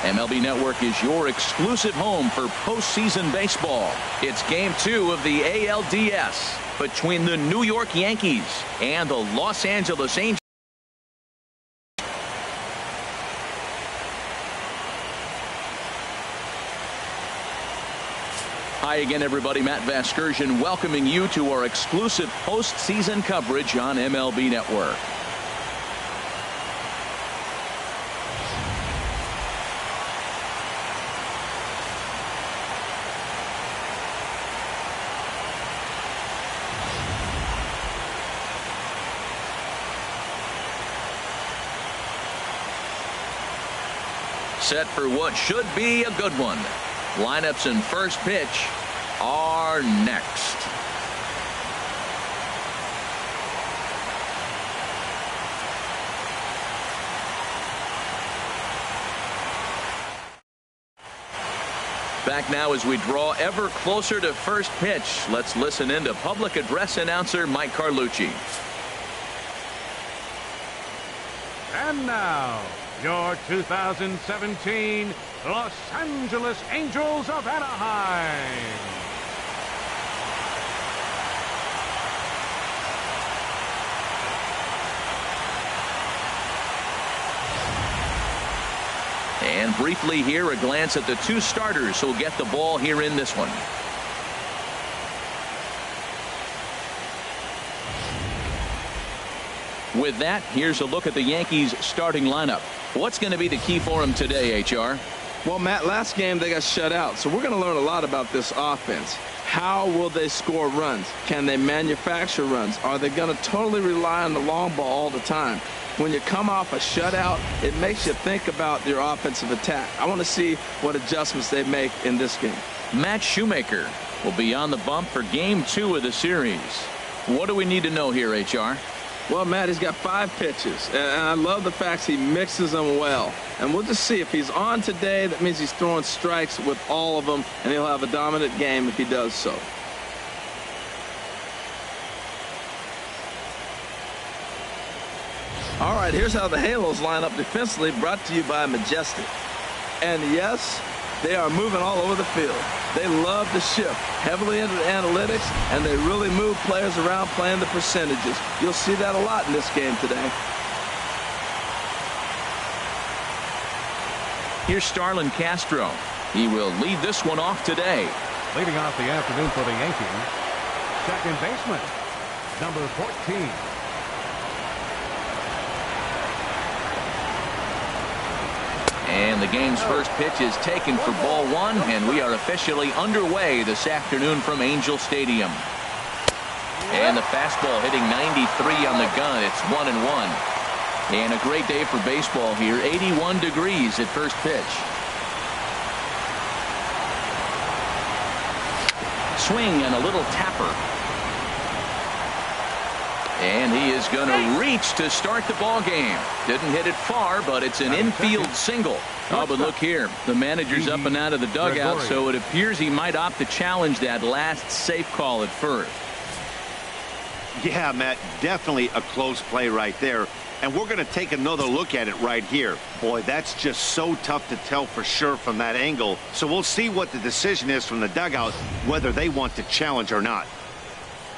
MLB Network is your exclusive home for postseason baseball. It's Game 2 of the ALDS between the New York Yankees and the Los Angeles Angels. Hi again, everybody. Matt Vasgersian welcoming you to our exclusive postseason coverage on MLB Network. Set for what should be a good one. Lineups and first pitch are next. Back now as we draw ever closer to first pitch. Let's listen in to public address announcer Mike Carlucci. And now, your 2017 Los Angeles Angels of Anaheim. And briefly here, a glance at the two starters who'll get the ball here in this one. With that, here's a look at the Yankees starting lineup. What's going to be the key for them today, HR? Well, Matt, last game they got shut out, so we're going to learn a lot about this offense. How will they score runs? Can they manufacture runs? Are they going to totally rely on the long ball all the time? When you come off a shutout, it makes you think about your offensive attack. I want to see what adjustments they make in this game. Matt Shoemaker will be on the bump for Game 2 of the series. What do we need to know here, HR? Well, Matt, he's got 5 pitches, and I love the fact he mixes them well. And we'll just see if he's on today. That means he's throwing strikes with all of them, and he'll have a dominant game if he does so. All right, here's how the Halos line up defensively, brought to you by Majestic. And yes, they are moving all over the field. They love to shift heavily into the analytics, and they really move players around playing the percentages. You'll see that a lot in this game today. Here's Starlin Castro. He will lead this one off today. Leading off the afternoon for the Yankees, second baseman, number 14. And the game's first pitch is taken for ball 1, and we are officially underway this afternoon from Angel Stadium. And the fastball hitting 93 on the gun. It's 1-1. And a great day for baseball here. 81 degrees at first pitch. Swing and a little tapper. And he is going to reach to start the ball game. Didn't hit it far, but it's an infield single. Oh, but look here. The manager's up and out of the dugout, so it appears he might opt to challenge that last safe call at first. Yeah, Matt, definitely a close play right there. And we're going to take another look at it right here. Boy, that's just so tough to tell for sure from that angle. So we'll see what the decision is from the dugout, whether they want to challenge or not.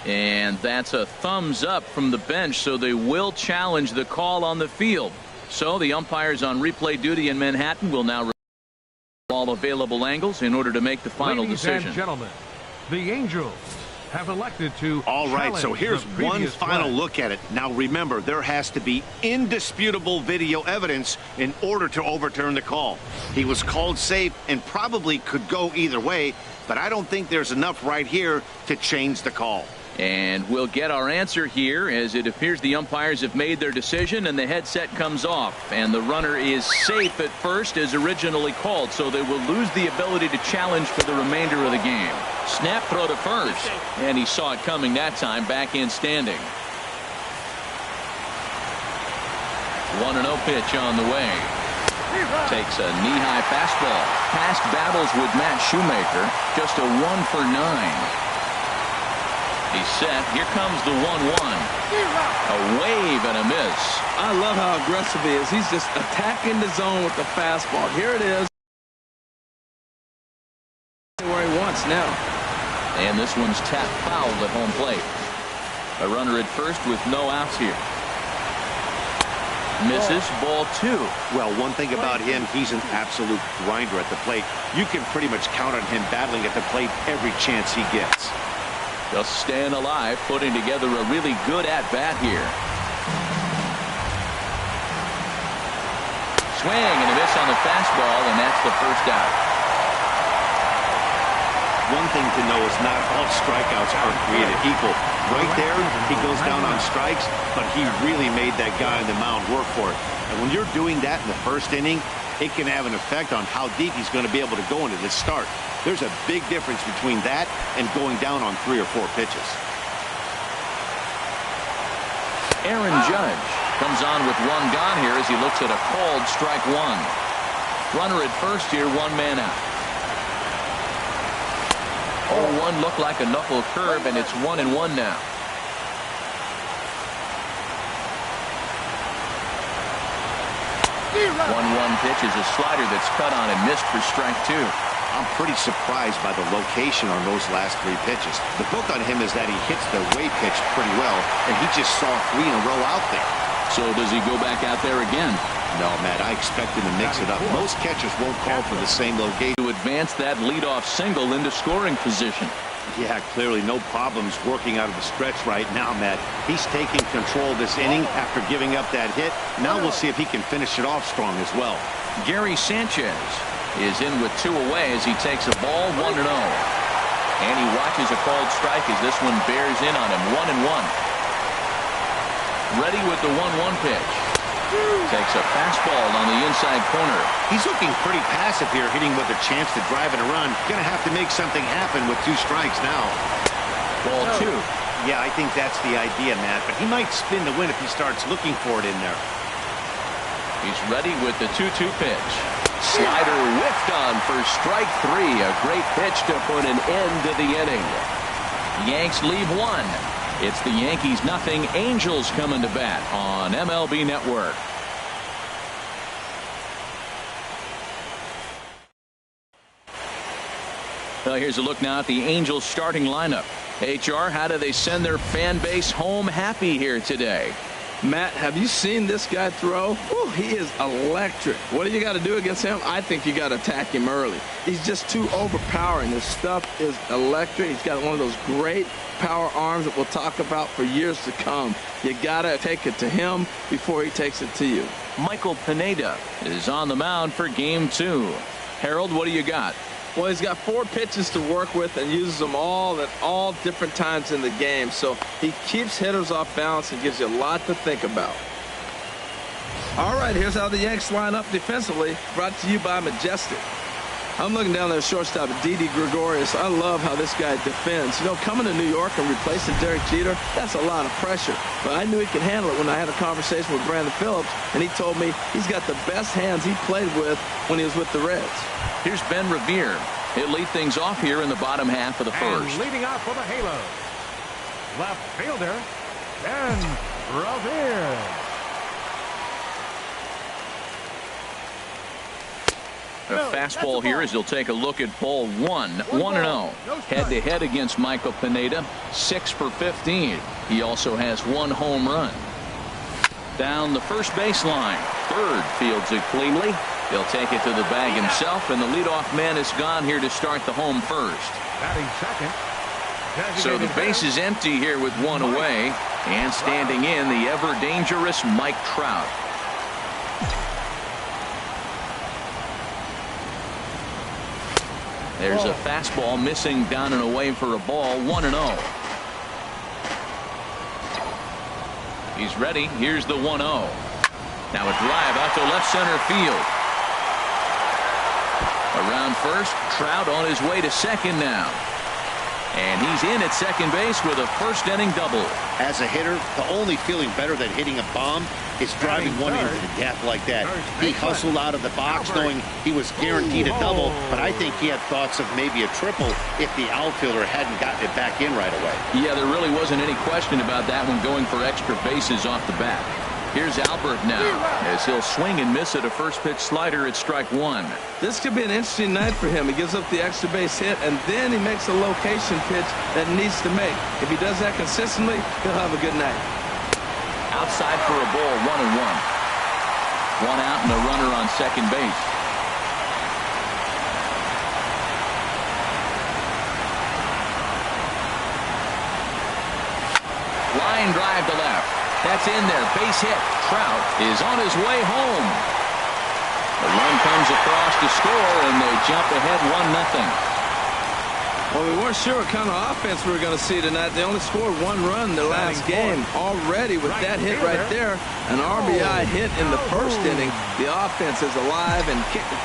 And that's a thumbs up from the bench, so they will challenge the call on the field. So the umpires on replay duty in Manhattan will now review all available angles in order to make the final decision. Ladies and gentlemen, the Angels have elected to all right, so here's one final look at it. Now remember, there has to be indisputable video evidence in order to overturn the call. He was called safe and probably could go either way, but I don't think there's enough right here to change the call. And we'll get our answer here, as it appears the umpires have made their decision and the headset comes off, and the runner is safe at first as originally called, so they will lose the ability to challenge for the remainder of the game. Snap throw to first, and he saw it coming that time. Back in standing. 1-0 pitch on the way. Takes a knee-high fastball. Past battles with Matt Shoemaker, just a 1 for 9. He's set. Here comes the 1-1. A wave and a miss. I love how aggressive he is. He's just attacking the zone with the fastball. Here it is. chance now. And this one's tapped foul at home plate. A runner at first with no outs here. Misses, ball 2. Well, one thing about him, he's an absolute grinder at the plate. You can pretty much count on him battling at the plate every chance he gets. Just staying alive, putting together a really good at-bat here. Swing and a miss on the fastball, and that's the first out. One thing to know is not all strikeouts are created equal. Right there, he goes down on strikes, but he really made that guy on the mound work for it. And when you're doing that in the first inning, it can have an effect on how deep he's going to be able to go into this start. There's a big difference between that and going down on 3 or 4 pitches. Aaron Judge comes on with 1 gone here as he looks at a called strike 1. Runner at first here, 1 man out. 0-1 looked like a knuckle curve, and it's 1-1 now. The 1-1 pitch is a slider that's cut on and missed for strike 2. I'm pretty surprised by the location on those last 3 pitches. The book on him is that he hits the way pitch pretty well, and he just saw 3 in a row out there. So does he go back out there again? No, Matt, I expect him to mix it up. Most catchers won't call for the same location. To advance that leadoff single into scoring position. Yeah, clearly no problems working out of the stretch right now, Matt. He's taking control of this inning after giving up that hit. Now we'll see if he can finish it off strong as well. Gary Sanchez is in with 2 away as he takes a ball 1-0. And he watches a called strike as this one bears in on him. 1-1. Ready with the 1-1 pitch. Takes a fastball on the inside corner. He's looking pretty passive here, hitting with a chance to drive in a run. Gonna have to make something happen with 2 strikes now. Ball 2. Yeah, I think that's the idea, Matt, but he might spin the win if he starts looking for it in there. He's ready with the 2-2 pitch. Slider whiffed on for strike 3. A great pitch to put an end to the inning. Yanks leave 1. It's the Yankees 0, Angels coming to bat on MLB Network. Well, here's a look now at the Angels starting lineup. HR, how do they send their fan base home happy here today? Matt, have you seen this guy throw? Whew, he is electric. What do you got to do against him? I think you got to attack him early. He's just too overpowering. His stuff is electric. He's got one of those great power arms that we'll talk about for years to come. You got to take it to him before he takes it to you. Michael Pineda is on the mound for game 2. Harold, what do you got? Well, he's got 4 pitches to work with and uses them all at all different times in the game. So he keeps hitters off balance and gives you a lot to think about. All right, here's how the Yanks line up defensively, brought to you by Majestic. I'm looking down there at shortstop at Didi Gregorius. I love how this guy defends. You know, coming to New York and replacing Derek Jeter, that's a lot of pressure. But I knew he could handle it when I had a conversation with Brandon Phillips, and he told me he's got the best hands he played with when he was with the Reds. Here's Ben Revere. He'll lead things off here in the bottom half of the first. And leading off for the Halos, left fielder, Ben Revere. A fastball here as he'll take a look at ball 1. 1-0. Head-to-head against Michael Pineda. 6 for 15. He also has 1 home run. Down the first baseline. Bird fields it cleanly. He'll take it to the bag himself, and the leadoff man is gone here to start the home first. Batting second. So the base is empty here with 1 away, and standing in the ever-dangerous Mike Trout. There's a fastball missing down and away for a ball. 1-0. He's ready. Here's the 1-0. Now a drive out to left center field. Around first, Trout on his way to second now. And he's in at second base with a first-inning double. As a hitter, the only feeling better than hitting a bomb is driving one into the death like that. He hustled out of the box knowing he was guaranteed a double, but I think he had thoughts of maybe a triple if the outfielder hadn't gotten it back in right away. Yeah, there really wasn't any question about that one going for extra bases off the bat. Here's Albert now as he'll swing and miss at a first pitch slider at strike one. This could be an interesting night for him. He gives up the extra base hit, and then he makes a location pitch that he needs to make. If he does that consistently, he'll have a good night. Outside for a ball, 1-1. One out and a runner on second base. Line drive to left. That's in there. Base hit. Trout is on his way home. The run comes across to score, and they jump ahead 1-0. Well, we weren't sure what kind of offense we were going to see tonight. They only scored one run in their last game. Already with that hit right there, an RBI hit in the first inning. The offense is alive and kicking.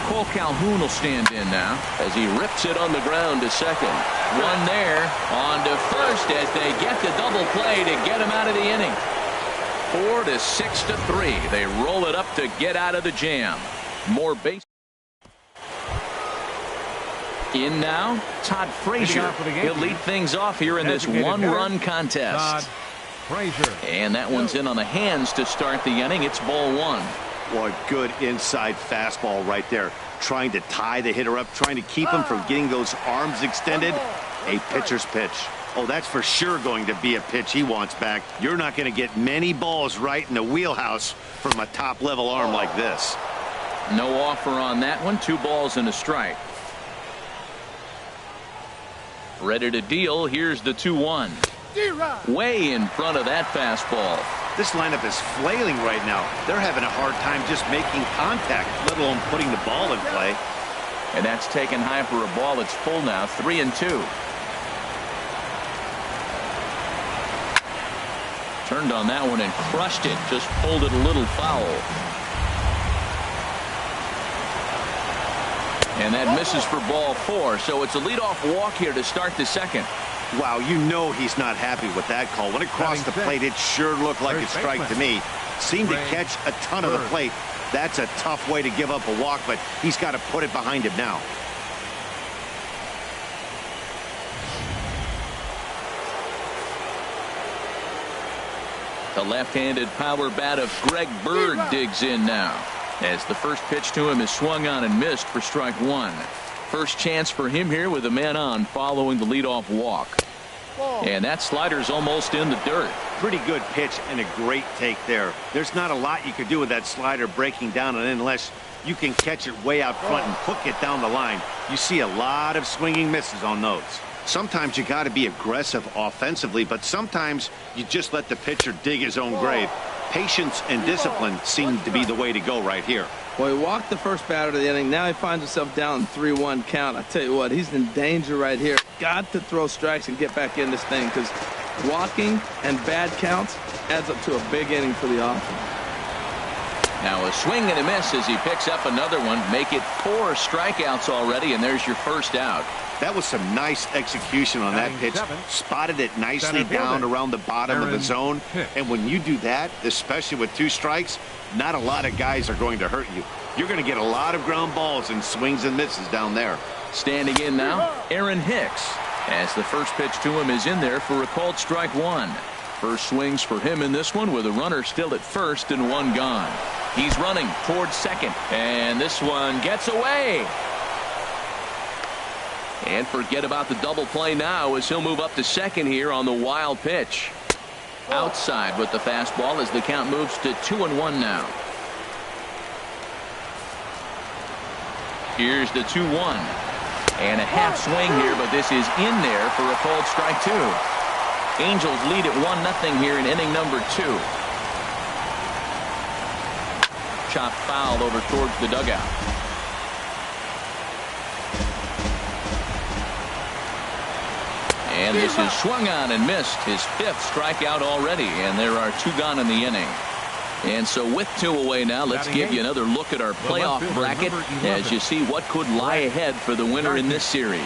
Cole Calhoun will stand in now as he rips it on the ground to second. One there on to first as they get the double play to get him out of the inning. 4-6-3. They roll it up to get out of the jam. More base. In now, Todd Frazier. He'll lead things off here in this one-run contest. Todd Frazier. And that one's in on the hands to start the inning. It's ball one. Boy, good inside fastball right there. Trying to tie the hitter up, trying to keep him from getting those arms extended. A pitcher's pitch. Oh, that's for sure going to be a pitch he wants back. You're not going to get many balls right in the wheelhouse from a top-level arm like this. No offer on that one. 2 balls and a strike. Ready to deal. Here's the 2-1. Way in front of that fastball. This lineup is flailing right now. They're having a hard time just making contact, let alone putting the ball in play. And that's taken high for a ball. It's full now. 3-2. Turned on that one and crushed it. Just pulled it a little foul. And that misses for ball 4. So it's a leadoff walk here to start the second. Wow, you know he's not happy with that call. When it crossed the plate, it sure looked like a strike to me. Seemed to catch a ton of the plate. That's a tough way to give up a walk, but he's got to put it behind him now. The left-handed power bat of Greg Bird digs in now, as the first pitch to him is swung on and missed for strike one. First chance for him here with a man on following the leadoff walk. And that slider's almost in the dirt. Pretty good pitch and a great take there. There's not a lot you could do with that slider breaking down, and unless you can catch it way out front and hook it down the line, you see a lot of swinging misses on those. Sometimes you got to be aggressive offensively, but sometimes you just let the pitcher dig his own grave. Patience and discipline seem to be the way to go right here. Well, he walked the first batter of the inning. Now he finds himself down in 3-1 count. I tell you what, he's in danger right here. Got to throw strikes and get back in this thing, because walking and bad counts adds up to a big inning for the offense. Now a swing and a miss as he picks up another one. Make it 4 strikeouts already, and there's your first out. That was some nice execution on that pitch. Spotted it nicely down around the bottom of the zone. And when you do that, especially with 2 strikes, not a lot of guys are going to hurt you. You're going to get a lot of ground balls and swings and misses down there. Standing in now, Aaron Hicks, as the first pitch to him is in there for a called strike one. First swings for him in this one with a runner still at first and 1 gone. He's running towards second, and this one gets away. And forget about the double play now as he'll move up to second here on the wild pitch. Outside with the fastball as the count moves to 2-1 now. Here's the 2-1. And a half swing here, but this is in there for a called strike 2. Angels lead at 1-0 here in inning number 2. Chopped foul over towards the dugout. And this is swung on and missed, his 5th strikeout already, and there are 2 gone in the inning. And so with 2 away now, let's give you another look at our playoff bracket as you see what could lie ahead for the winner in this series.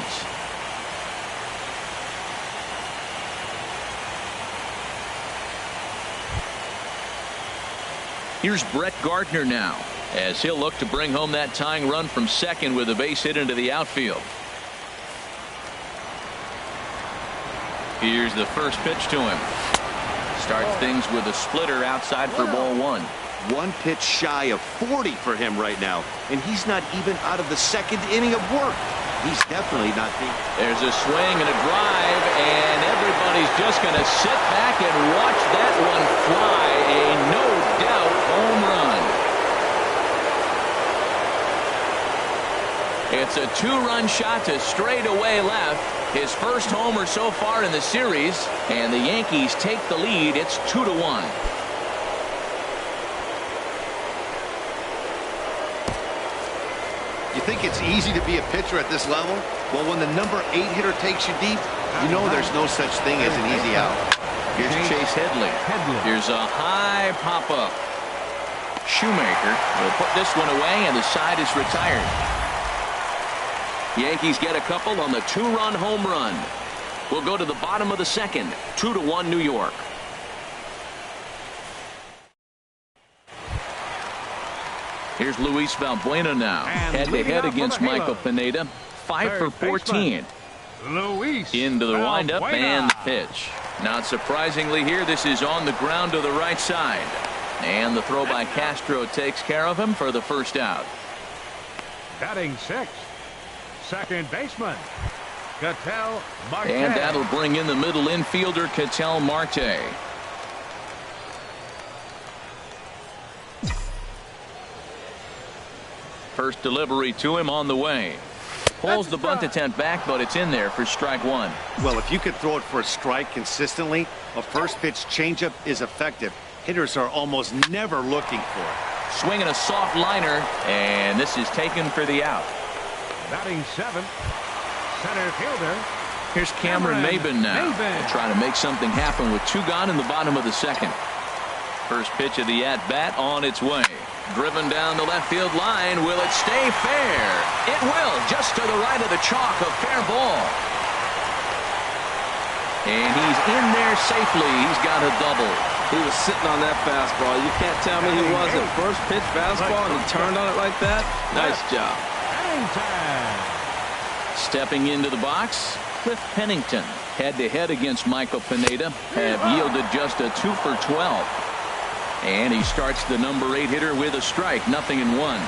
Here's Brett Gardner now, as he'll look to bring home that tying run from second with a base hit into the outfield. Here's the first pitch to him. Starts things with a splitter outside for ball 1. One pitch shy of 40 for him right now, and he's not even out of the second inning of work. He's definitely not being. There's a swing and a drive, and everybody's just going to sit back and watch that one fly. A no-doubt home run. It's a 2-run shot to straightaway left. His first homer so far in the series, and the Yankees take the lead. It's 2-1. You think it's easy to be a pitcher at this level? Well, when the number 8 hitter takes you deep, you know there's no such thing as an easy out. Here's Chase Headley. Here's a high pop-up. Shoemaker will put this one away, and the side is retired. Yankees get a couple on the 2-run home run. We'll go to the bottom of the second. 2-1 New York. Here's Luis Valbuena now. Head-to-head against Michael Pineda. 5 for 14. Luis Into the windup Valbuena. and the pitch. Not surprisingly here, this is on the ground to the right side. And the throw by Castro takes care of him for the first out. Batting 6th. Second baseman, Ketel Marte. And that'll bring in the middle infielder, Ketel Marte. First delivery to him on the way. Pulls the bunt attempt back, but it's in there for strike 1. Well, if you could throw it for a strike consistently, a first pitch changeup is effective. Hitters are almost never looking for it. Swinging a soft liner, and this is taken for the out. Batting 7th, center fielder. Here's Cameron Maybin now. Maybin. Trying to make something happen with 2 gone in the bottom of the second. First pitch of the at-bat on its way. Driven down the left field line. Will it stay fair? It will, just to the right of the chalk. A fair ball. And he's in there safely. He's got a double. He was sitting on that fastball. You can't tell me he wasn't. First pitch fastball, and he turned on it like that. Nice job. Stepping into the box, Cliff Pennington. Head-to-head against Michael Pineda. Have yielded just a 2 for 12. And he starts the number 8 hitter with a strike. 0-1.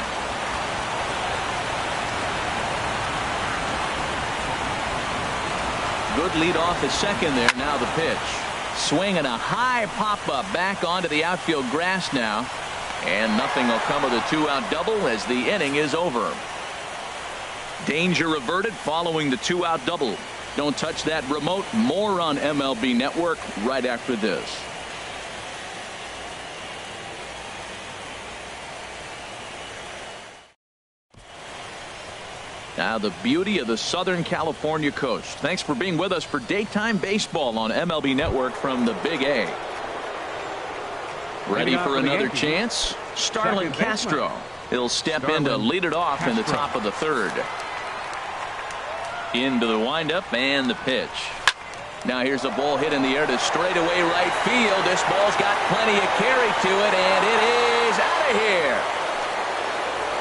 Good lead off at second there. Now the pitch. Swinging a high pop-up back onto the outfield grass now. And nothing will come of the 2-out double as the inning is over. Danger averted following the 2-out double. Don't touch that remote. More on MLB Network right after this. Now the beauty of the Southern California coast. Thanks for being with us for daytime baseball on MLB Network from the Big A. Ready for another chance? Starlin Castro. He'll step in to lead it off in the top of the third. Into the windup and the pitch. Now here's a ball hit in the air to straightaway right field. This ball's got plenty of carry to it, and it is out of here.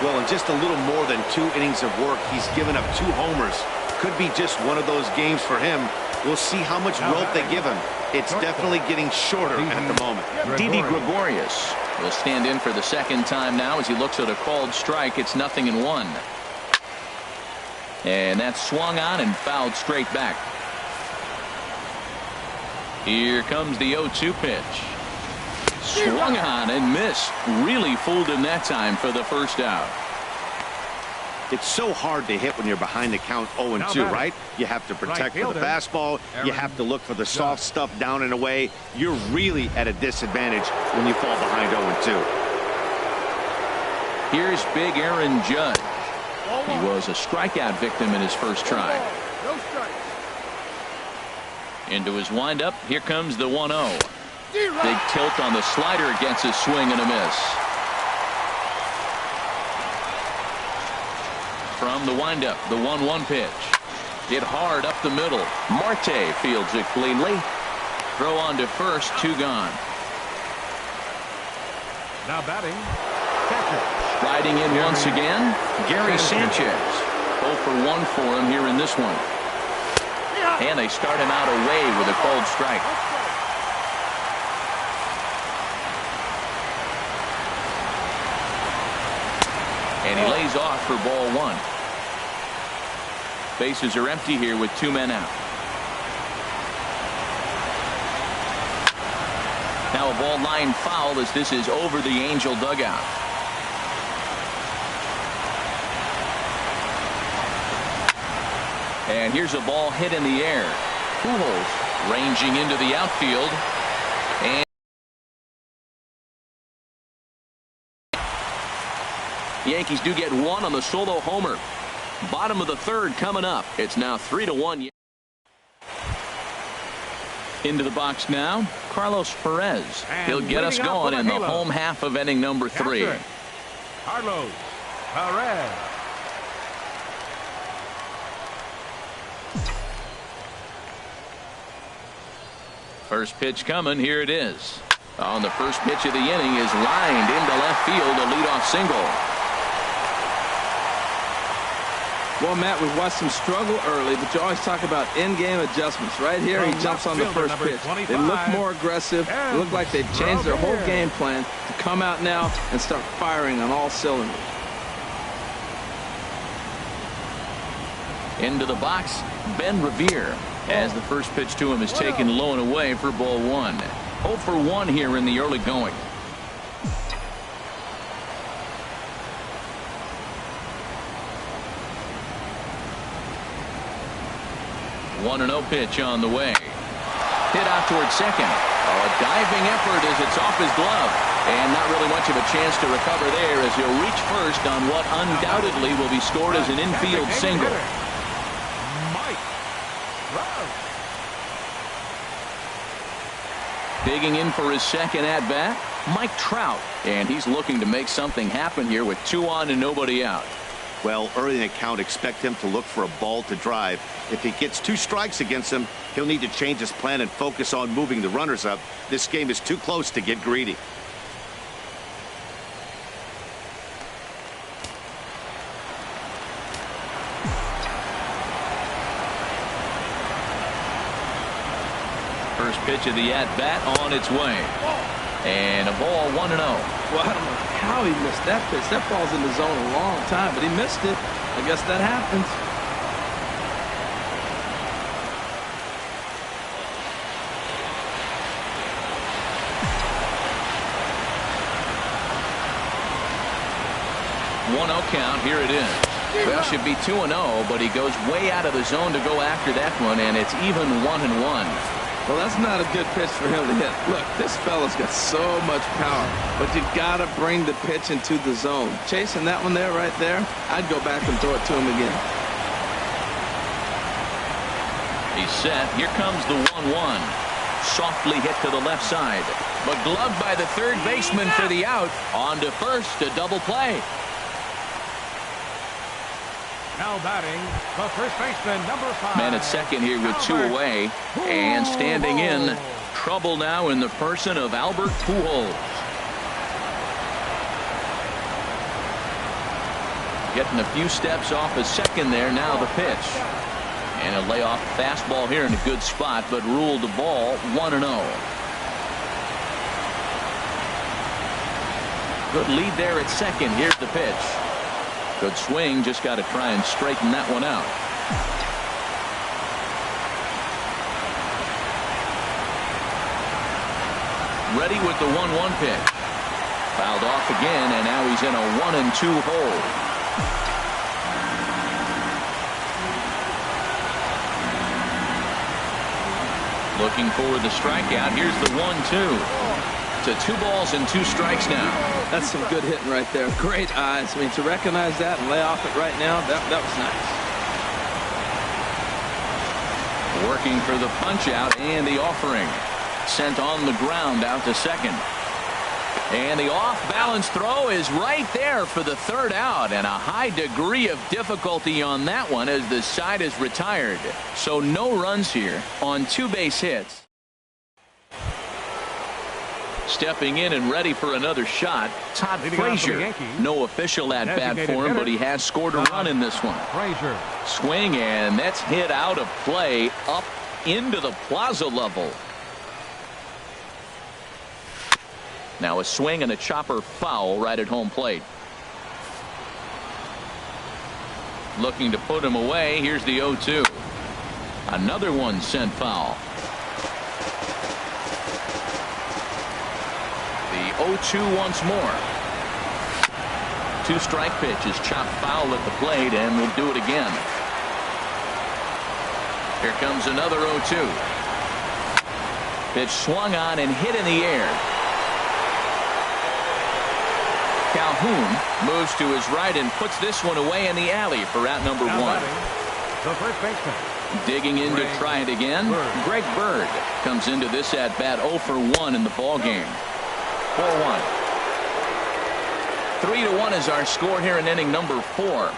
Well, in just a little more than 2 innings of work, he's given up 2 homers. Could be just one of those games for him. We'll see how much rope they give him. It's definitely getting shorter at the moment. Didi Gregorius will stand in for the second time now as he looks at a called strike. It's 0-1. And that's swung on and fouled straight back. Here comes the 0-2 pitch. Swung on and missed. Really fooled him that time for the first out. It's so hard to hit when you're behind the count 0-2, right? You have to protect the fastball. You have to look for the soft stuff down and away. You're really at a disadvantage when you fall behind 0-2. Here's big Aaron Judge. He was a strikeout victim in his first try. Into his windup. Here comes the 1-0. Big tilt on the slider against his swing and a miss. From the windup, the 1-1 pitch. Hit hard up the middle. Marte fields it cleanly. Throw on to first, 2 gone. Now batting, catcher. Striding in once again, Gary Sanchez. 0 for 1 for him here in this one. And they start him out away with a cold strike. And he lays off for ball one. Bases are empty here with 2 men out. Now a ball line foul as this is over the Angel dugout. And here's a ball hit in the air. Pujols ranging into the outfield. And the Yankees do get one on the solo homer. Bottom of the third coming up. It's now 3-1. Into the box now, Carlos Perez. He'll get us going in the home half of inning number 3. Carlos Perez. First pitch coming. Here it is. On the first pitch of the inning is lined into left field, a leadoff single. Well, Matt, we've watched him struggle early, but you always talk about in-game adjustments. Right here, he jumps on the first pitch. They look more aggressive. They look like they've changed their whole game plan to come out now and start firing on all cylinders. Into the box, Ben Revere, as the first pitch to him is taken low and away for ball 1. 0 for 1 here in the early going. 1-0 pitch on the way. Hit out towards second. Oh, a diving effort as it's off his glove. And not really much of a chance to recover there as he'll reach first on what undoubtedly will be scored as an infield single. Mike Trout. Digging in for his second at-bat, Mike Trout. And he's looking to make something happen here with 2 on and nobody out. Well, early in the count, expect him to look for a ball to drive. If he gets 2 strikes against him, he'll need to change his plan and focus on moving the runners up. This game is too close to get greedy. First pitch of the at-bat on its way. And a ball 1-0. Well, I don't know how he missed that pitch. That ball's in the zone a long time, but he missed it. I guess that happens. One 1-0 count. Here it is. Well, should be 2-0, but he goes way out of the zone to go after that one, and it's even 1-1. Well, that's not a good pitch for him to hit. Look, this fella's got so much power, but you got to bring the pitch into the zone. Chasing that one there, right there, I'd go back and throw it to him again. He's set. Here comes the 1-1. Softly hit to the left side, but gloved by the third baseman for the out. On to first, a double play. Now batting, the first baseman, number 5. Man at second here with 2 away. And standing in, trouble now in the person of Albert Pujols. Getting a few steps off his second there. Now the pitch. And a layoff fastball here in a good spot, but ruled the ball 1-0. Good lead there at second. Here's the pitch. Good swing, just got to try and straighten that one out. Ready with the 1-1 pitch. Fouled off again, and now he's in a 1-2 hole. Looking for the strikeout. Here's the 1-2. To 2 balls and 2 strikes now. That's some good hitting right there. Great eyes. I mean, to recognize that and lay off it right now, that was nice. Working for the punch out and the offering. Sent on the ground out to second. And the off-balance throw is right there for the third out, and a high degree of difficulty on that one as the side is retired. So no runs here on 2 base hits. Stepping in and ready for another shot, Todd Leading off for the Frazier. Yankees. No official at bat Designated for him, hitter. but he has scored a run in this one. Frazier. Swing, and that's hit out of play up into the plaza level. Now a swing and a chopper foul right at home plate. Looking to put him away. Here's the 0-2. Another one sent foul. The 0-2 once more. 2-strike pitch is chopped foul at the plate, and we'll do it again. Here comes another 0-2. Pitch swung on and hit in the air. Calhoun moves to his right and puts this one away in the alley for out number Now one. batting, the first baseman. Digging in to try it again. Greg Bird comes into this at bat 0 for 1 in the ball game. 4-1. 3-1 is our score here in inning number 4.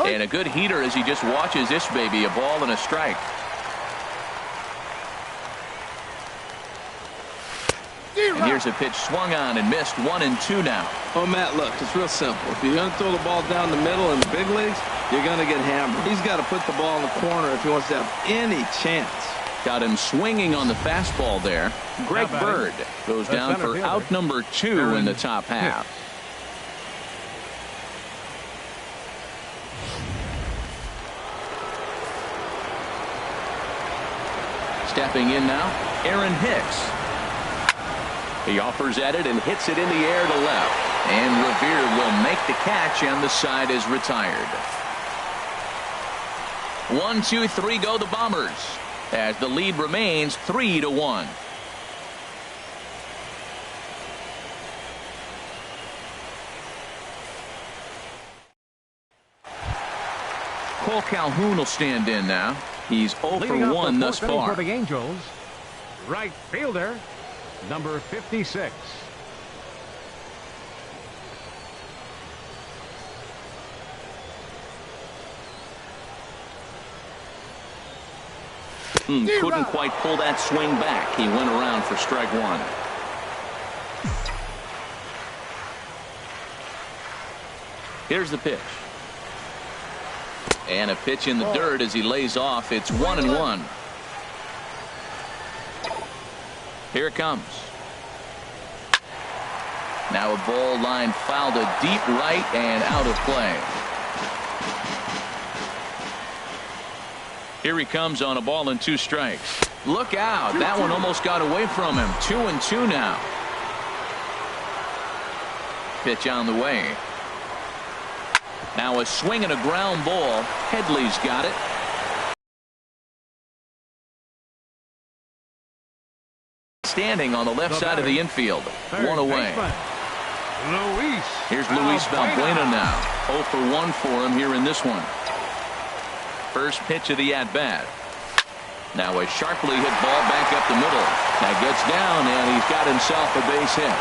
And a good heater as he just watches this baby, a ball and a strike. And here's a pitch swung on and missed. 1-2 now. Oh, Matt, look, it's real simple. If you're going to throw the ball down the middle in the big leagues, you're going to get hammered. He's got to put the ball in the corner if he wants to have any chance. Got him swinging on the fastball there. Greg Bird goes down for out number 2 in the top half. Stepping in now, Aaron Hicks. He offers at it and hits it in the air to left. And Revere will make the catch, and the side is retired. 1, 2, 3 go the Bombers, as the lead remains 3-1. Cole Calhoun will stand in now. He's 0 for 1 thus far. For the Angels, right fielder, number 56. Couldn't quite pull that swing back. He went around for strike 1. Here's the pitch. And a pitch in the dirt as he lays off. It's 1-1. Here it comes. Now a ball line fouled to deep right and out of play. Here he comes on a ball and 2 strikes. Look out. That one almost got away from him. 2-2 now. Pitch on the way. Now a swing and a ground ball. Headley's got it. Standing on the left side of the infield. One away. Here's Luis Valbuena now. 0 for 1 for him here in this one. First pitch of the at-bat. Now a sharply hit ball back up the middle. That gets down, and he's got himself a base hit.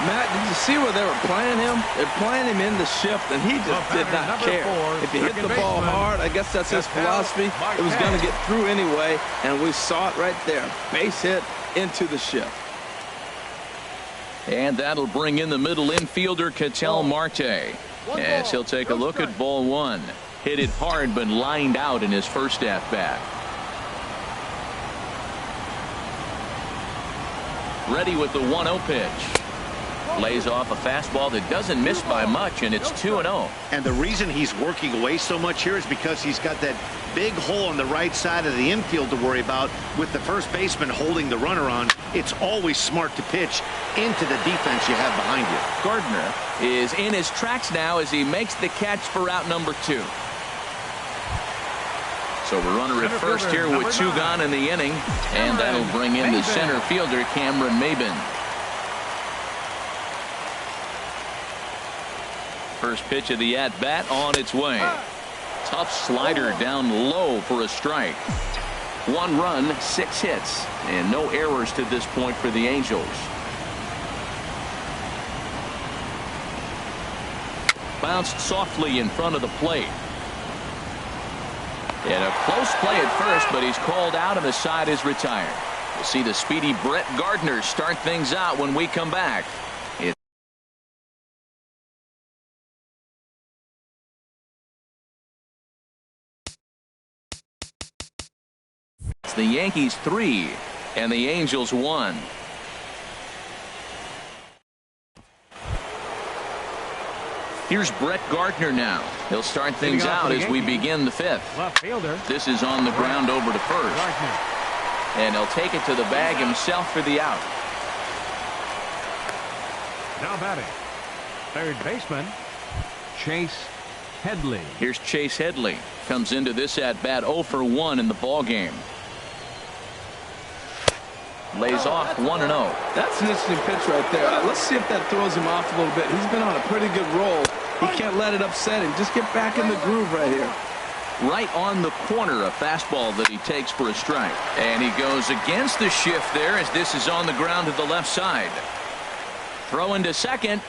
Matt, did you see where they were playing him? They're playing him in the shift, and he just did not care. If you hit the ball hard, I guess that's his philosophy. It was going to get through anyway, and we saw it right there. Base hit into the shift. And that'll bring in the middle infielder, Ketel Marte, as he'll take a look at ball 1. Hit it hard, but lined out in his first at-bat. Ready with the 1-0 pitch. Lays off a fastball that doesn't miss by much, and it's 2-0. And the reason he's working away so much here is because he's got that big hole on the right side of the infield to worry about. With the first baseman holding the runner on, it's always smart to pitch into the defense you have behind you. Gardner is in his tracks now as he makes the catch for out number 2. So we're runner at first here with 2 gone in the inning, and that'll bring in the center fielder, Cameron Maybin. First pitch of the at-bat on its way. Tough slider down low for a strike. 1 run, 6 hits, and no errors to this point for the Angels. Bounced softly in front of the plate. And a close play at first, but he's called out and the side is retired. We'll see the speedy Brett Gardner start things out when we come back. It's the Yankees 3 and the Angels 1. Here's Brett Gardner now. He'll start things out as we begin the 5th. Left fielder. This is on the ground over to first. Gardner. And he'll take it to the bag himself for the out. Now batting. Third baseman, Chase Headley. Here's Chase Headley. Comes into this at bat 0 for 1 in the ball game. Lays off 1-0. That's an interesting pitch right there. Let's see if that throws him off a little bit. He's been on a pretty good roll. He can't let it upset him. Just get back in the groove right here. Right on the corner, a fastball that he takes for a strike. And he goes against the shift there as this is on the ground to the left side. Throw into second.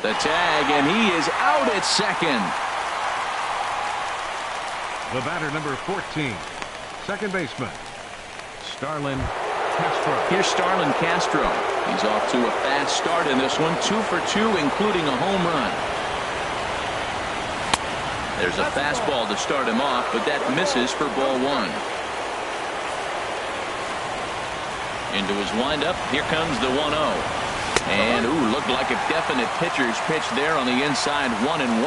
The tag, and he is out at second. The batter, number 14, second baseman, Starlin Castro. Here's Starlin Castro. He's off to a fast start in this one. 2 for 2, including a home run. There's a fastball to start him off, but that misses for ball 1. Into his windup. Here comes the 1-0. And, looked like a definite pitcher's pitch there on the inside. 1-1.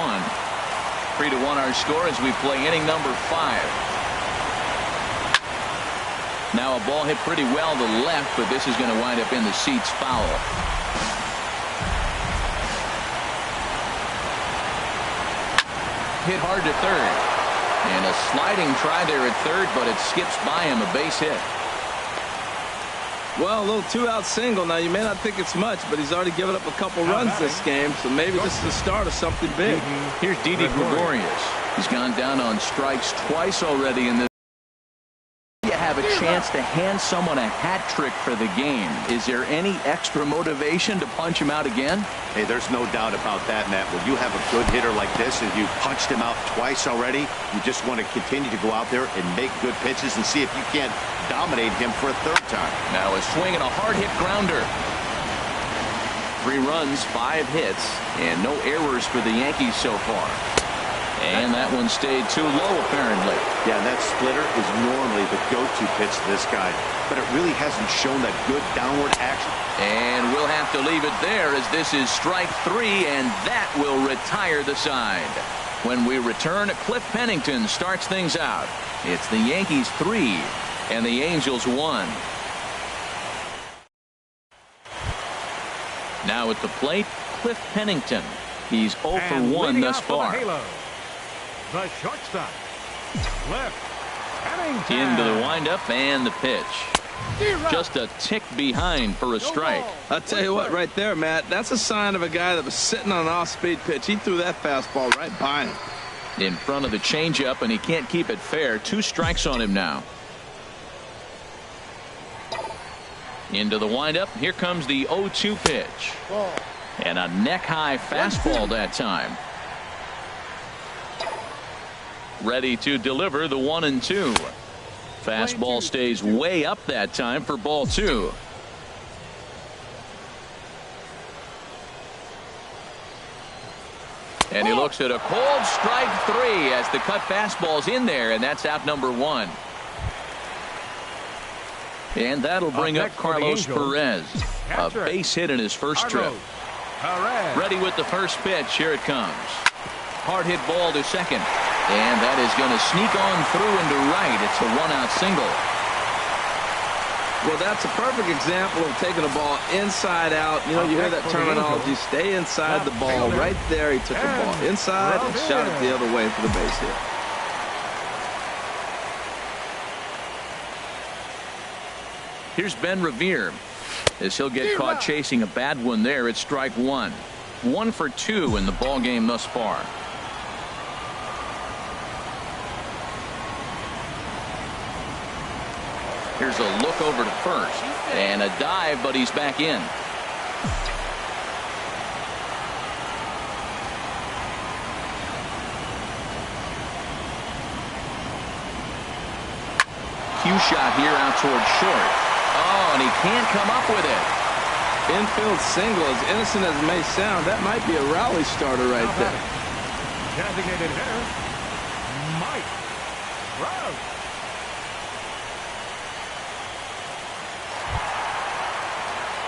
3-1 our score as we play inning number 5. Now a ball hit pretty well to the left, but this is going to wind up in the seats foul. Hit hard to third. And a sliding try there at third, but it skips by him, a base hit. Well, a little 2-out single. Now, you may not think it's much, but he's already given up a couple runs this game, so maybe this is the start of something big. Here's Didi Gregorius. He's gone down on strikes twice already in this. You have a chance to hand someone a hat trick for the game. Is there any extra motivation to punch him out again? Hey, there's no doubt about that, Matt. When you have a good hitter like this and you punched him out twice already, you just want to continue to go out there and make good pitches and see if you can't dominate him for a third time. Now a swing and a hard hit grounder. 3 runs, 5 hits, and no errors for the Yankees so far. And that one stayed too low, apparently. Yeah, that splitter is normally the go-to pitch to this guy, but it really hasn't shown that good downward action. And we'll have to leave it there as this is strike 3, and that will retire the side. When we return, Cliff Pennington starts things out. It's the Yankees 3 and the Angels 1. Now at the plate, Cliff Pennington. He's 0 for 1 thus far. The shortstop, Cliff Pennington. Into the windup and the pitch. Just a tick behind for a strike. I'll tell you what, right there, Matt, that's a sign of a guy that was sitting on an off-speed pitch. He threw that fastball right by him. In front of the changeup, and he can't keep it fair. 2 strikes on him now. Into the windup. Here comes the 0-2 pitch. And a neck-high fastball that time. Ready to deliver the 1-2. Fastball stays way up that time for ball 2. And he looks at a cold strike 3 as the cut fastball's in there, and that's out number 1. And that'll bring up Carlos Perez. A base hit in his first trip. Ready with the first pitch. Here it comes. Hard hit ball to second. And that is going to sneak on through into right. It's a 1-out single. Well, that's a perfect example of taking a ball inside out. You know, you hear that terminology, stay inside the ball. Right there, he took the ball inside and shot it the other way for the base hit. Here's Ben Revere as he'll get caught chasing a bad one there at strike 1. 1 for 2 in the ball game thus far. Here's a look over to first and a dive, but he's back in. cue shot here out towards short. Oh, and he can't come up with it. Infield single, as innocent as it may sound, that might be a rally starter right there. Designated hitter, Mike Trout.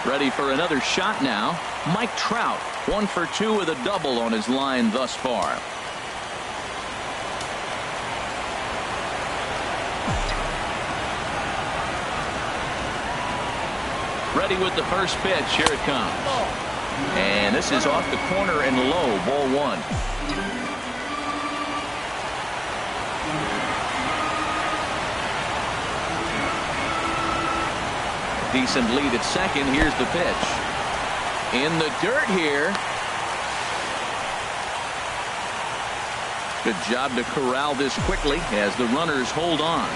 Ready for another shot now. Mike Trout, 1 for 2 with a double on his line thus far. Ready with the first pitch. Here it comes. And this is off the corner and low. Ball 1. Decent lead at second. Here's the pitch. In the dirt here. Good job to corral this quickly as the runners hold on.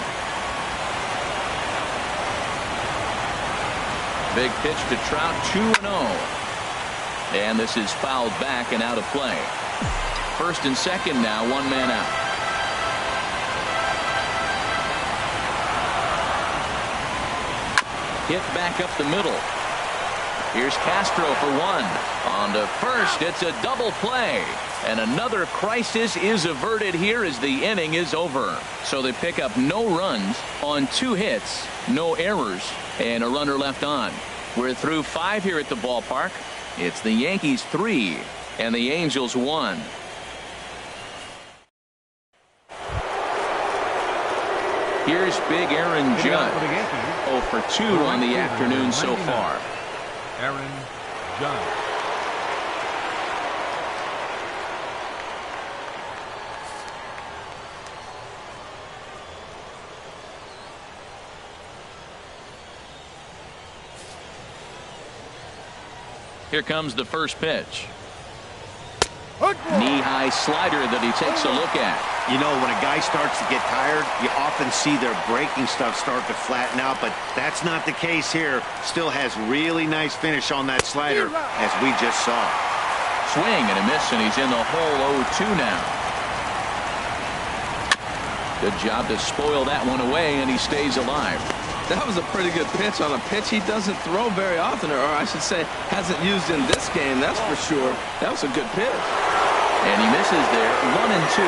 Big pitch to Trout, 2-0. And this is fouled back and out of play. First and second now, 1 man out. Hit back up the middle. Here's Castro for 1. On to first, it's a double play. And another crisis is averted here as the inning is over. So they pick up no runs on 2 hits, no errors, and a runner left on. We're through 5 here at the ballpark. It's the Yankees 3 and the Angels 1. Here's big Aaron Judge. 0 for 2 on the afternoon so far. Aaron Judge. Here comes the first pitch. Knee-high slider that he takes a look at. You know, when a guy starts to get tired, you often see their breaking stuff start to flatten out, but that's not the case here. Still has really nice finish on that slider, as we just saw. Swing and a miss, and he's in the hole 0-2 now. Good job to spoil that one away, and he stays alive. That was a pretty good pitch on a pitch he doesn't throw very often, or I should say hasn't used in this game, that's for sure. That was a good pitch. And he misses there, 1-2.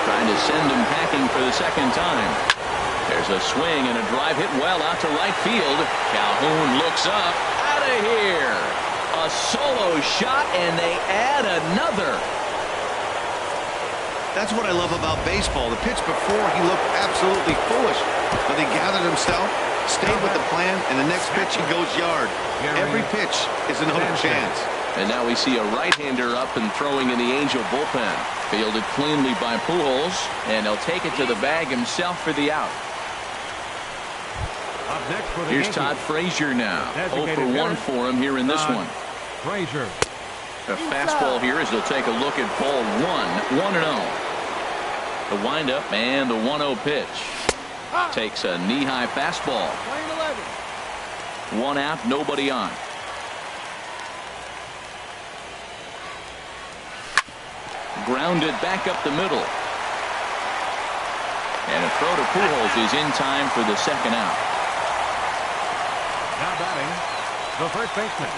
Trying to send him packing for the second time. There's a swing and a drive hit well out to right field. Calhoun looks up. Out of here. A solo shot, and they add another. That's what I love about baseball. The pitch before, he looked absolutely foolish, but he gathered himself, stayed with the plan, and the next pitch he goes yard. Every pitch is another chance. And now we see a right-hander up and throwing in the Angel bullpen. Fielded cleanly by Pujols, and he'll take it to the bag himself for the out. Up next for the Here's Yankees. Todd Frazier now. 0 for 1 for him here in this one. Frazier. A fastball here as they'll take a look at ball 1, 1-0. The windup and the 1-0 pitch. Takes a knee-high fastball. 1 out, nobody on. Grounded back up the middle. And a throw to Pujols is in time for the second out. Now batting, the first baseman,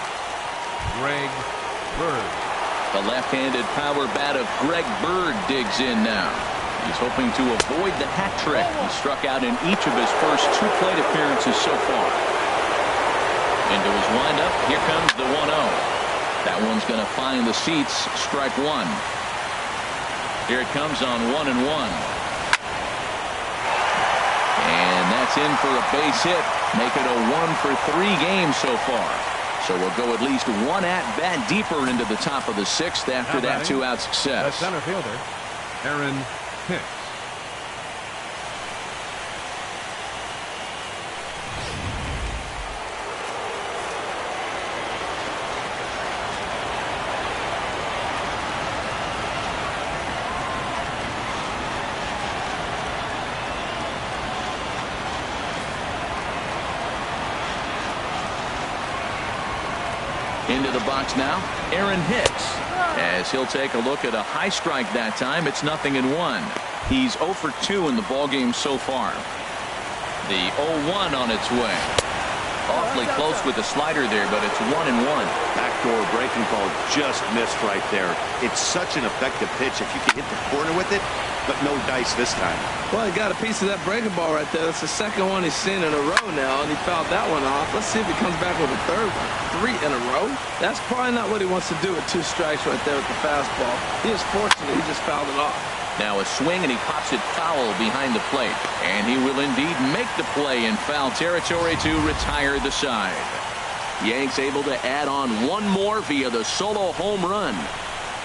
Greg Bird. The left-handed power bat of Greg Bird digs in now. He's hoping to avoid the hat trick. He struck out in each of his first 2 plate appearances so far. Into his windup, here comes the 1-0. That one's going to find the seats, strike 1. Here it comes on 1-1. And that's in for a base hit. Make it a 1 for 3 games so far. So we'll go at least 1 at-bat deeper into the top of the 6th after that 2-out The success. center fielder, Aaron Hicks. Into the box now, Aaron Hicks. As he'll take a look at a high strike that time, it's 0-1. He's 0 for 2 in the ballgame so far. The 0-1 on its way. Awfully close with the slider there, but it's 1-1. Backdoor breaking ball just missed right there. It's such an effective pitch if you can hit the corner with it, but no dice this time. Well, he got a piece of that breaking ball right there. That's the second one he's seen in a row now, and he fouled that one off. Let's see if he comes back with a third one. 3 in a row? That's probably not what he wants to do with 2 strikes right there with the fastball. He is fortunate he just fouled it off. Now a swing, and he pops it foul behind the plate. And he will indeed make the play in foul territory to retire the side. Yanks able to add on one more via the solo home run.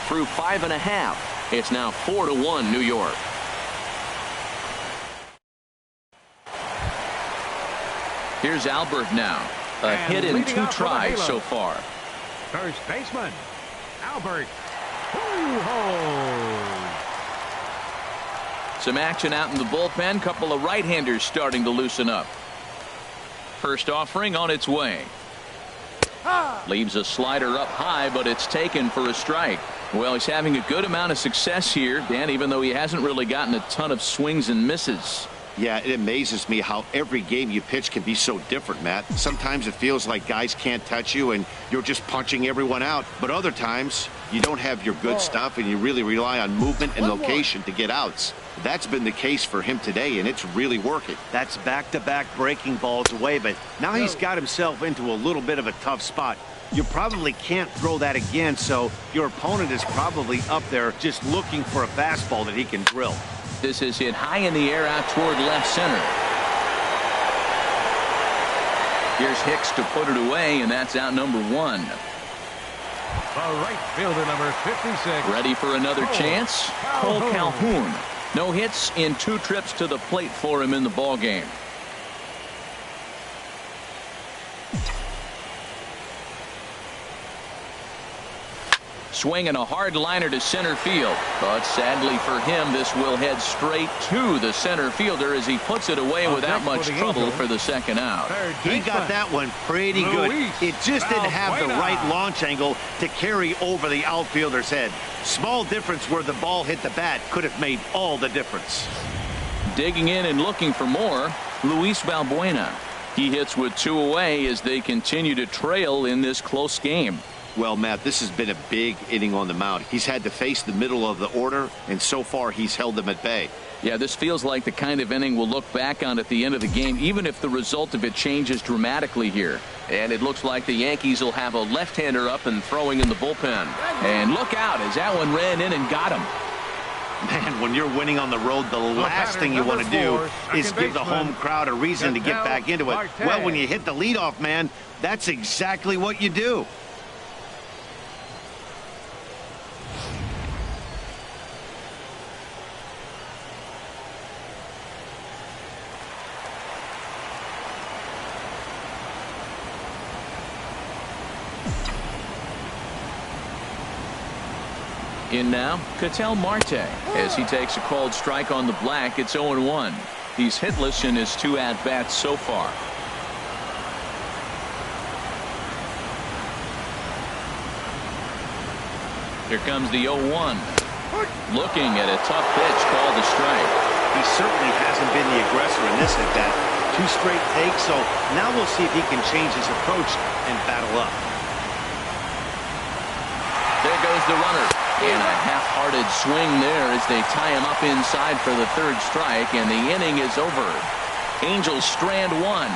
Through 5.5, it's now 4-1 New York. Here's Albert now. A hit in 2 tries so far. First baseman, Albert Pujols. Some action out in the bullpen. Couple of right-handers starting to loosen up. First offering on its way. Leaves a slider up high, but it's taken for a strike. Well, he's having a good amount of success here, Dan, even though he hasn't really gotten a ton of swings and misses. Yeah, it amazes me how every game you pitch can be so different, Matt. Sometimes it feels like guys can't touch you and you're just punching everyone out. But other times, you don't have your good stuff and you really rely on movement and location to get outs. That's been the case for him today, and it's really working. That's back-to-back breaking balls away, but now he's got himself into a little bit of a tough spot. You probably can't throw that again, so your opponent is probably up there just looking for a fastball that he can drill. This is hit high in the air out toward left center. Here's Hicks to put it away, and that's out number 1. The right fielder, number 56. Ready for another chance? Cole Calhoun. No hits in 2 trips to the plate for him in the ballgame. Swinging a hard liner to center field. But sadly for him, this will head straight to the center fielder as he puts it away without much trouble for the second out. He got that one pretty good. It just didn't have the right launch angle to carry over the outfielder's head. Small difference where the ball hit the bat could have made all the difference. Digging in and looking for more, Luis Valbuena. He hits with 2 away as they continue to trail in this close game. Well, Matt, this has been a big inning on the mound. He's had to face the middle of the order, and so far he's held them at bay. Yeah, this feels like the kind of inning we'll look back on at the end of the game, even if the result of it changes dramatically here. And it looks like the Yankees will have a left-hander up and throwing in the bullpen. And look out as that one ran in and got him. Man, when you're winning on the road, the last thing you want to do is give the home crowd a reason to get back into it. Well, when you hit the leadoff man, that's exactly what you do. In now, Ketel Marte. As he takes a called strike on the black, it's 0-1. He's hitless in his 2 at-bats so far. Here comes the 0-1. Looking at a tough pitch called a strike. He certainly hasn't been the aggressor in this at-bat. 2 straight takes, so now we'll see if he can change his approach and battle up. There goes the runner. And a half-hearted swing there as they tie him up inside for the 3rd strike, and the inning is over. Angels strand 1,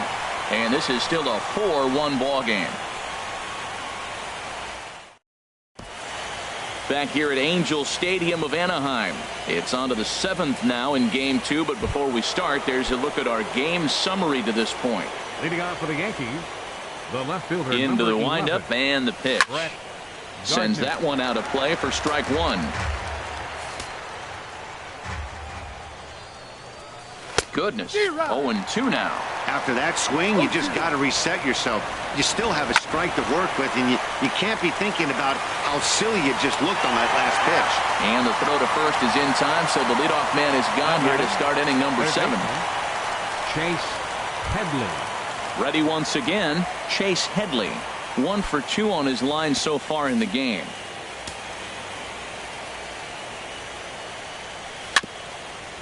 and this is still a 4-1 ball game. Back here at Angel Stadium of Anaheim. It's on to the 7th now in Game 2, but before we start, there's a look at our game summary to this point. Leading off for the Yankees, the left fielder. Into the windup and the pitch. Sends that one out of play for strike 1. Goodness. 0-2 now. After that swing, you just got to reset yourself. You still have a strike to work with, and you can't be thinking about how silly you just looked on that last pitch. And the throw to first is in time, so the leadoff man is gone here to start inning number 7. Chase Headley. Ready once again, Chase Headley. 1 for 2 on his line so far in the game.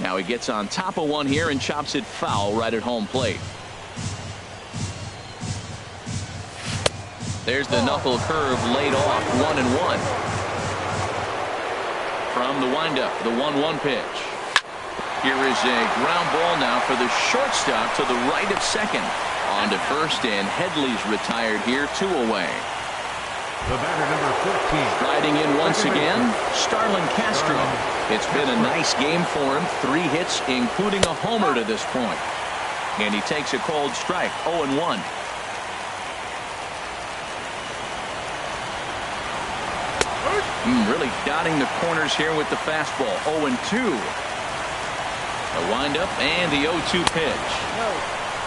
Now he gets on top of one here and chops it foul right at home plate. There's the knuckle curve laid off, 1-1. From the windup, the 1-1 pitch. Here is a ground ball now for the shortstop to the right of second. On to first, and Headley's retired here, 2 away. The batter, number 14. Riding in once again, Starlin Castro. It's been a nice game for him. 3 hits, including a homer to this point. And he takes a cold strike, 0-1. Really dotting the corners here with the fastball, 0-2. The windup and the 0-2 pitch.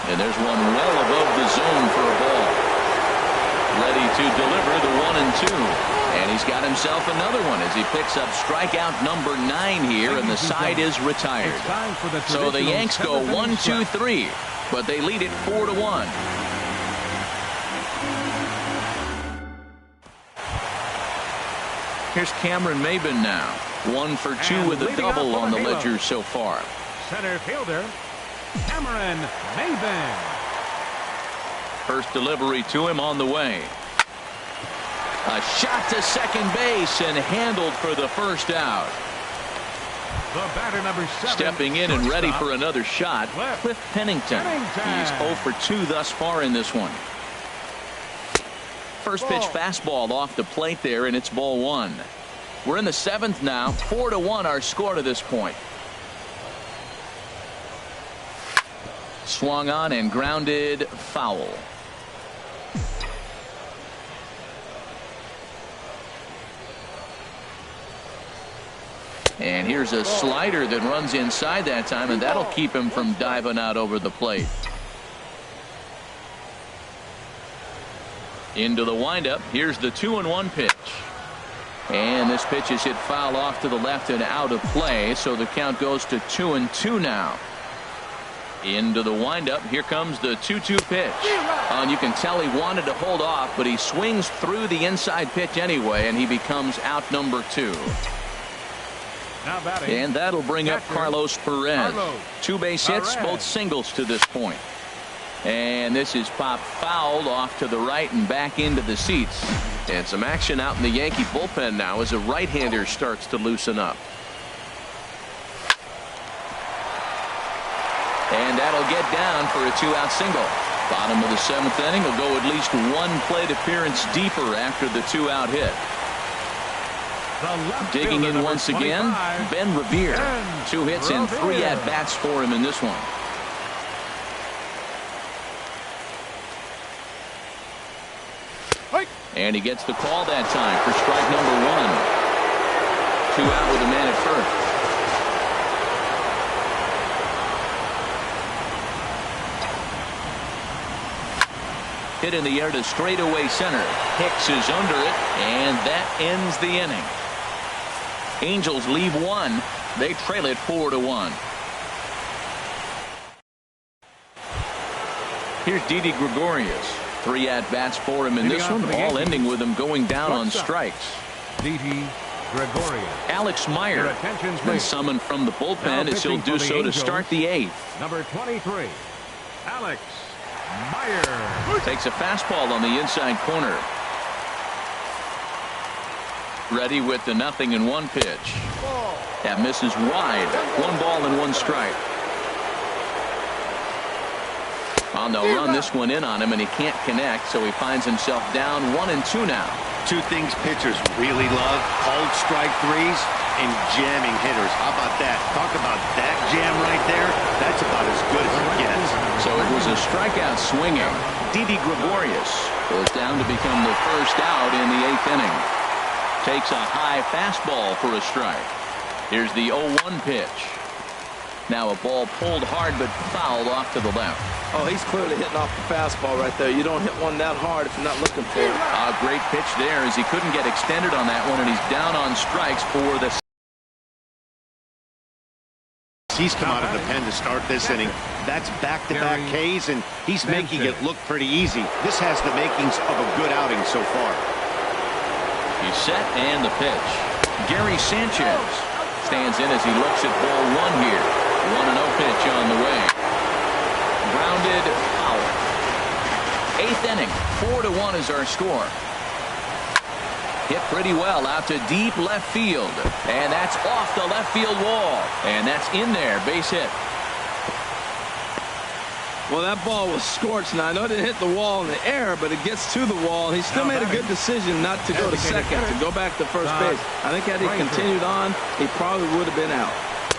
And there's one well above the zone for a ball. Ready to deliver the 1-2. And he's got himself another one as he picks up strikeout number 9 here, and the side is retired. So the Yanks go 1-2-3, but they lead it 4-1. Here's Cameron Maybin now. 1 for 2 with a double on the ledger so far. Center fielder, Cameron Maybin. First delivery to him on the way. A shot to second base and handled for the first out. The batter, number 7. Stepping in and ready for another shot, Cliff Pennington. He's 0 for 2 thus far in this one. First pitch fastball off the plate there, and it's ball 1. We're in the 7th now. 4-1 our score to this point. Swung on and grounded foul. And here's a slider that runs inside that time, and that'll keep him from diving out over the plate. Into the windup. Here's the 2-1 pitch. And this pitch is hit foul off to the left and out of play, so the count goes to 2-2 now. Into the windup. Here comes the 2-2 pitch. And you can tell he wanted to hold off, but he swings through the inside pitch anyway, and he becomes out number 2. And that'll bring up Carlos Perez. 2 base hits, both singles to this point. And this is popped fouled off to the right and back into the seats. And some action out in the Yankee bullpen now as a right-hander starts to loosen up. And that'll get down for a 2-out single. Bottom of the 7th inning will go at least 1 plate appearance deeper after the 2-out hit. Digging in once again, Ben Revere. 2 hits and 3 at-bats for him in this one. And he gets the call that time for strike number 1. 2 out with a man at first. Hit in the air to straightaway center. Hicks is under it, and that ends the inning. Angels leave 1. They trail it 4-1. Here's Didi Gregorius. 3 at-bats for him in this one, all ending with him going down on strikes. Didi Gregorius. Alex Meyer been summoned from the bullpen as he'll do so to start the 8th. Number 23, Alex Meyer. Takes a fastball on the inside corner. Ready with the 0-1 pitch. That misses wide. 1 ball and 1 strike. On the run, this one in on him, and he can't connect, so he finds himself down 1-2 now. 2 things pitchers really love: cold strike threes and jamming hitters. How about that? Talk about that jam right there. That's about as good as it gets. So it was a strikeout swinging. Didi Gregorius goes down to become the first out in the 8th inning. Takes a high fastball for a strike. Here's the 0-1 pitch. Now a ball pulled hard but fouled off to the left. Oh, he's clearly hitting off the fastball right there. You don't hit one that hard if you're not looking for it. A great pitch there as he couldn't get extended on that one, and he's down on strikes for the... He's come out of the pen to start this inning. That's back-to-back Ks, and he's making it look pretty easy. This has the makings of a good outing so far. He's set, and the pitch. Gary Sanchez stands in as he looks at ball 1 here. inning. 4-1 is our score. Hit pretty well out to deep left field. And that's off the left field wall. And that's in there. Base hit. Well, that ball was scorched. Now, I know it didn't hit the wall in the air, but it gets to the wall. He still made a good decision not to go to second, to go back to first base. I think had he continued on, he probably would have been out.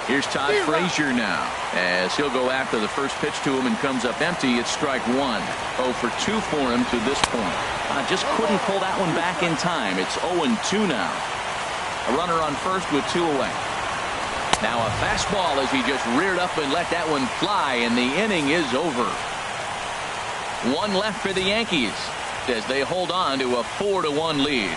Here's Todd Frazier now, as he'll go after the first pitch to him and comes up empty. It's strike one. 0 for 2 for him to this point. Just couldn't pull that one back in time. It's 0-2 now. A runner on first with 2 away. Now a fastball as he just reared up and let that one fly, and the inning is over. 1 left for the Yankees as they hold on to a 4-1 lead.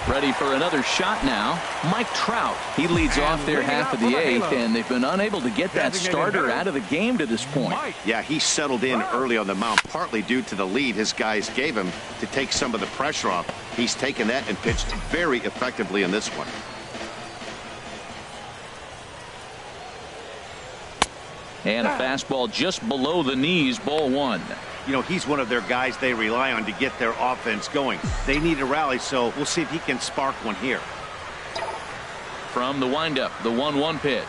Ready for another shot now. Mike Trout. He leads off their half of the 8th, and they've been unable to get that starter out of the game to this point. Yeah, he settled in early on the mound, partly due to the lead his guys gave him to take some of the pressure off. He's taken that and pitched very effectively in this one. And a fastball just below the knees, ball 1. You know, he's one of their guys they rely on to get their offense going. They need a rally, so we'll see if he can spark one here. From the windup, the 1-1 pitch.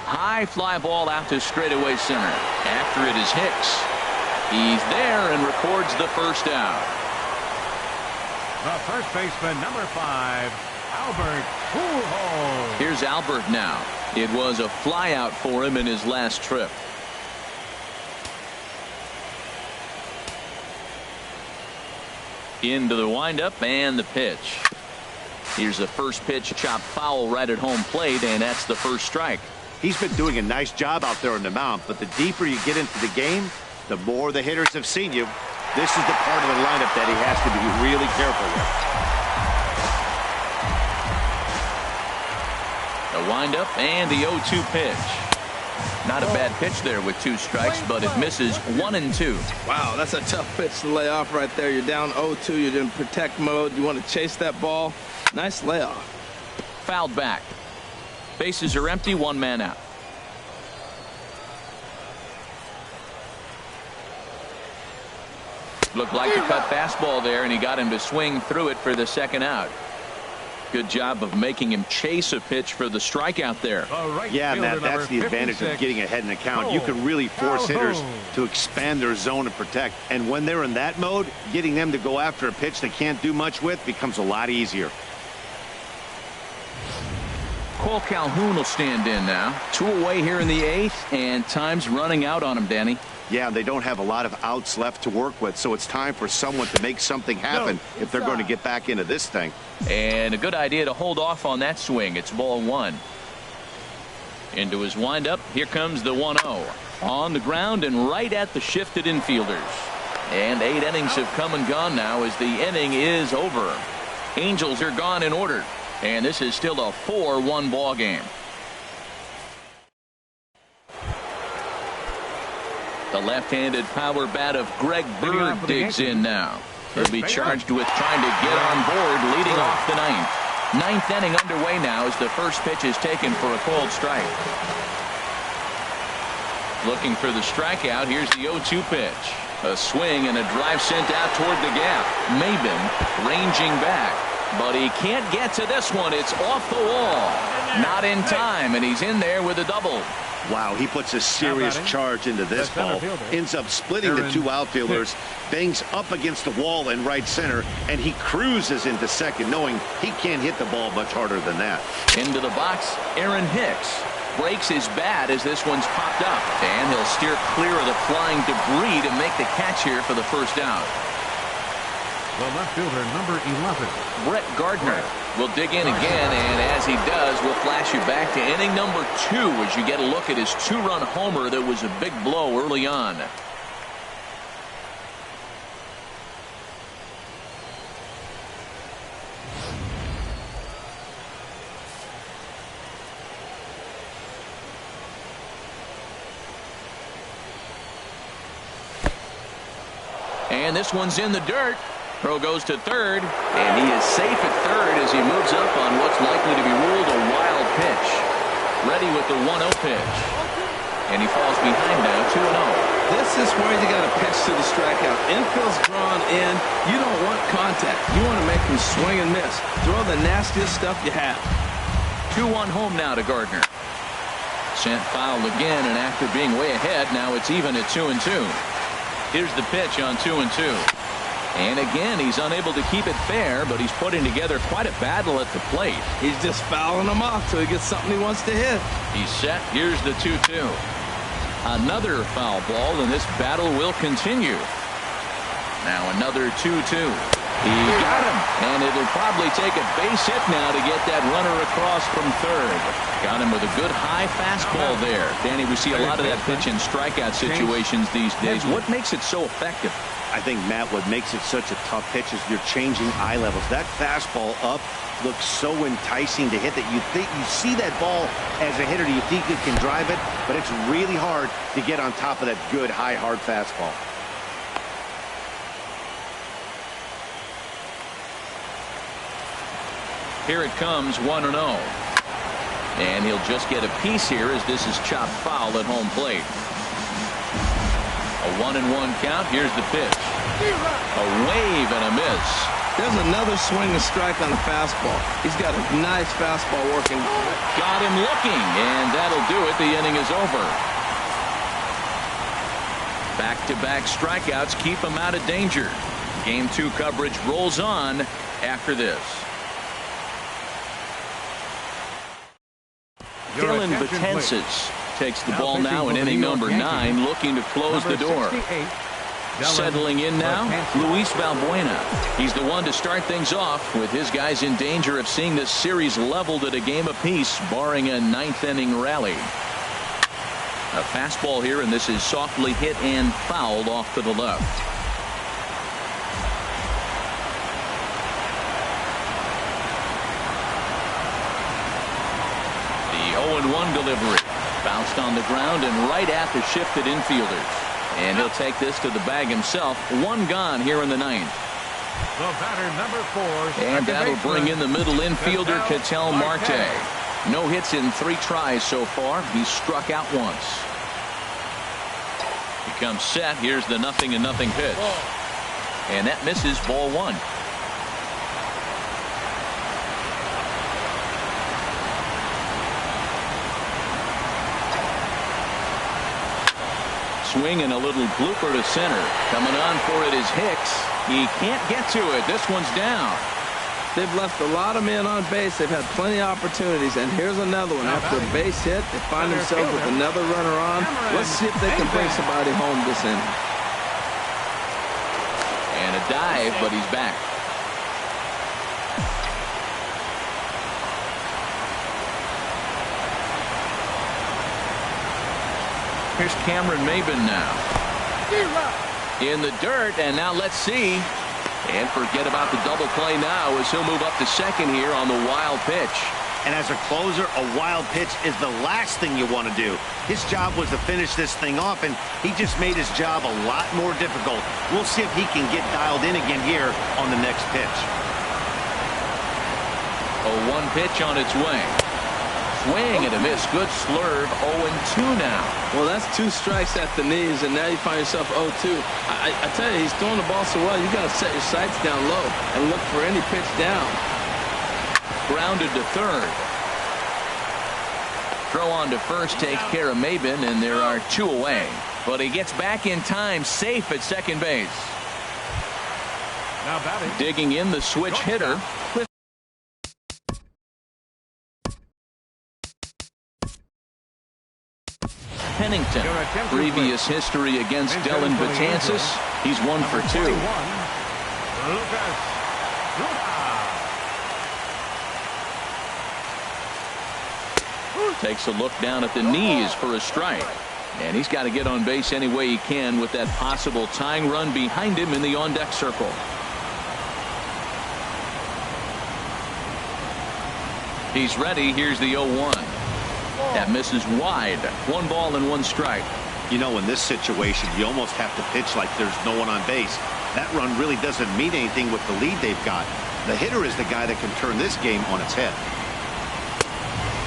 High fly ball out to straightaway center. After it is Hicks. He's there and records the first out. The first baseman, number 5, Albert Pujols. Here's Albert now. It was a fly out for him in his last trip. Into the windup and the pitch. Here's the first pitch, chopped foul right at home plate, and that's the first strike. He's been doing a nice job out there on the mound, but the deeper you get into the game, the more the hitters have seen you. This is the part of the lineup that he has to be really careful with. The windup and the 0-2 pitch. Not a bad pitch there with 2 strikes, but it misses 1-2. Wow, that's a tough pitch to lay off right there. You're down 0-2. You're in protect mode. You want to chase that ball. Nice layoff. Fouled back. Bases are empty. 1 man out. Looked like a cut fastball there, and he got him to swing through it for the second out. Good job of making him chase a pitch for the strikeout there. Yeah, Matt, that's the advantage of getting ahead in the count. You can really force hitters to expand their zone and protect. And when they're in that mode, getting them to go after a pitch they can't do much with becomes a lot easier. Cole Calhoun will stand in now. 2 away here in the 8th, and time's running out on him, Danny. Yeah, they don't have a lot of outs left to work with, so it's time for someone to make something happen if they're going to get back into this thing. And a good idea to hold off on that swing. It's ball 1. Into his windup. Here comes the 1-0. On the ground and right at the shifted infielders. And 8 innings have come and gone now as the inning is over. Angels are gone in order. And this is still a 4-1 ball game. The left-handed power bat of Greg Bird digs in now. He'll be charged with trying to get on board, leading off the 9th. 9th inning underway now as the first pitch is taken for a called strike. Looking for the strikeout. Here's the 0-2 pitch. A swing and a drive sent out toward the gap. Maben ranging back, but he can't get to this one. It's off the wall. Not in time, and he's in there with a double. Wow, he puts a serious charge into this ball. Ends up splitting the 2 outfielders, bangs up against the wall in right center, and he cruises into second, knowing he can't hit the ball much harder than that. Into the box, Aaron Hicks breaks his bat as this one's popped up, and he'll steer clear of the flying debris to make the catch here for the first out. The left fielder, number 11. Brett Gardner will dig in again, and as he does, we'll flash you back to inning number 2 as you get a look at his 2-run homer that was a big blow early on. And this one's in the dirt. Throw goes to third, and he is safe at third as he moves up on what's likely to be ruled a wild pitch. Ready with the 1-0 pitch. And he falls behind now, 2-0. This is where you got to pitch to the strikeout. Infield's drawn in. You don't want contact. You want to make him swing and miss. Throw the nastiest stuff you have. 2-1 home now to Gardner. Sent foul again, and after being way ahead, now it's even at 2-2. Here's the pitch on 2-2. And again, he's unable to keep it fair, but he's putting together quite a battle at the plate. He's just fouling them off till he gets something he wants to hit. He's set. Here's the 2-2. Another foul ball, and this battle will continue. Now another 2-2. He got him, and it'll probably take a base hit now to get that runner across from third. Got him with a good high fastball there. Danny, we see a lot of that pitch in strikeout situations these days. What makes it so effective? I think, Matt, what makes it such a tough pitch is you're changing eye levels. That fastball up looks so enticing to hit that you think you see that ball as a hitter. You think you can drive it, but it's really hard to get on top of that good, high, hard fastball. Here it comes, 1-0. And he'll just get a piece here as this is chopped foul at home plate. A 1-1 count. Here's the pitch. A wave and a miss. There's another swing and strike on the fastball. He's got a nice fastball working. Got him looking, and that'll do it. The inning is over. Back-to-back strikeouts keep him out of danger. Game 2 coverage rolls on after this. Dylan Betances takes the ball now in inning number 9, looking to close the door. Settling in now, Luis Valbuena. He's the one to start things off with his guys in danger of seeing this series leveled at a game apiece, barring a 9th inning rally. A fastball here, and this is softly hit and fouled off to the left. The 0-1 delivery. Bounced on the ground and right at the shifted infielders. And he'll take this to the bag himself. 1 gone here in the 9th. The batter, number 4. And that'll bring in the middle infielder, Ketel Marte. No hits in 3 tries so far. He's struck out once. He comes set. Here's the 0-0 pitch. And that misses, ball 1. Swing and a little blooper to center. Coming on for it is Hicks. He can't get to it. This one's down. They've left a lot of men on base. They've had plenty of opportunities. And here's another one. After a base hit, they find themselves with another runner on. Let's see if they can bring somebody home this inning. And a dive, but he's back. Here's Cameron Maybin now. In the dirt, and now let's see. And forget about the double play now as he'll move up to second here on the wild pitch. And as a closer, a wild pitch is the last thing you want to do. His job was to finish this thing off, and he just made his job a lot more difficult. We'll see if he can get dialed in again here on the next pitch. A 1 pitch on its way. Swing and a miss. Good slurve. 0-2 now. Well, that's 2 strikes at the knees, and now you find yourself 0-2. I tell you, he's throwing the ball so well, you got to set your sights down low and look for any pitch down. Grounded to third. Throw on to first takes care of Maybin, and there are 2 away. But he gets back in time, safe at second base. Now batting. Digging in the switch hitter. Pennington. Previous history against Dylan Betances. He's 1 for 2. Takes a look down at the knees for a strike. And he's got to get on base any way he can with that possible tying run behind him in the on-deck circle. He's ready. Here's the 0-1. That misses wide. 1 ball and 1 strike. You know, in this situation, you almost have to pitch like there's no one on base. That run really doesn't mean anything with the lead they've got. The hitter is the guy that can turn this game on its head.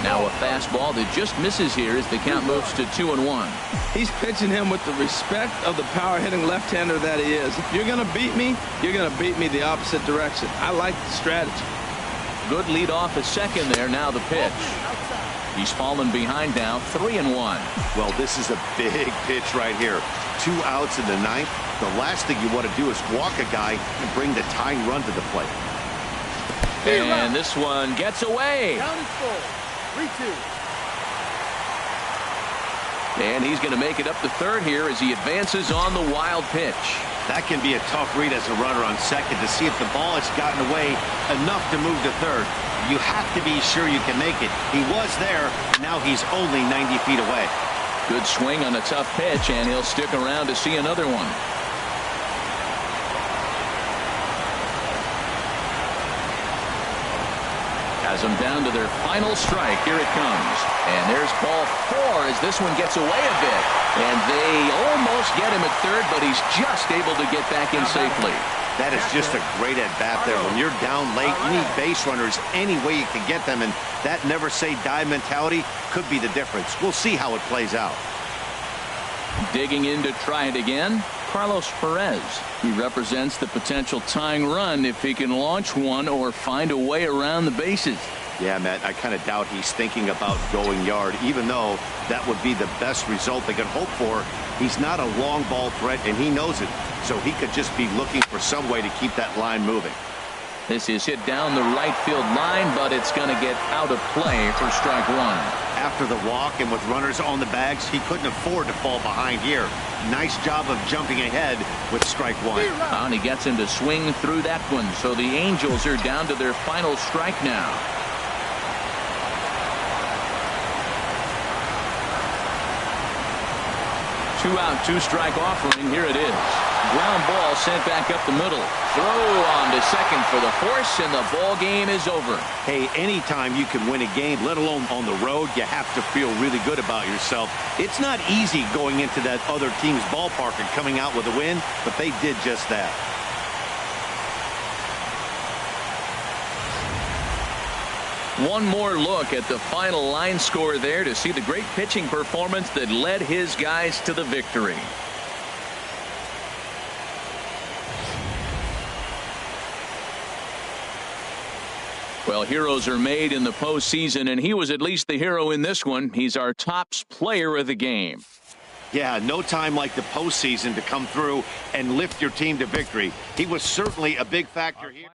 Now a fastball that just misses here as the count moves to 2-1. He's pitching him with the respect of the power-hitting left-hander that he is. If you're going to beat me, you're going to beat me the opposite direction. I like the strategy. Good lead off at second there. Now the pitch. He's fallen behind now, 3-1. Well, this is a big pitch right here. 2 outs in the ninth. The last thing you want to do is walk a guy and bring the tying run to the plate. And this one gets away. Count is full. 3-2. And he's going to make it up to third here as he advances on the wild pitch. That can be a tough read as a runner on second to see if the ball has gotten away enough to move to third. You have to be sure you can make it. He was there, and now he's only 90 feet away. Good swing on a tough pitch, and he'll stick around to see another one. Has them down to their final strike. Here it comes. And there's ball 4 as this one gets away a bit. And they almost get him at third, but he's just able to get back in safely. That is just a great at-bat there. When you're down late, you need base runners any way you can get them, and that never-say-die mentality could be the difference. We'll see how it plays out. Digging in to try it again, Carlos Perez. He represents the potential tying run if he can launch one or find a way around the bases. Yeah, Matt, I kind of doubt he's thinking about going yard, even though that would be the best result they could hope for. He's not a long ball threat, and he knows it, so he could just be looking for some way to keep that line moving. This is hit down the right field line, but it's going to get out of play for strike 1. After the walk and with runners on the bags, he couldn't afford to fall behind here. Nice job of jumping ahead with strike 1. And he gets him to swing through that one, so the Angels are down to their final strike now. Two-out, two-strike offering. Here it is. Ground ball sent back up the middle. Throw on to second for the force, and the ball game is over. Hey, anytime you can win a game, let alone on the road, you have to feel really good about yourself. It's not easy going into that other team's ballpark and coming out with a win, but they did just that. One more look at the final line score there to see the great pitching performance that led his guys to the victory. Well, heroes are made in the postseason, and he was at least the hero in this one. He's our top player of the game. Yeah, no time like the postseason to come through and lift your team to victory. He was certainly a big factor here.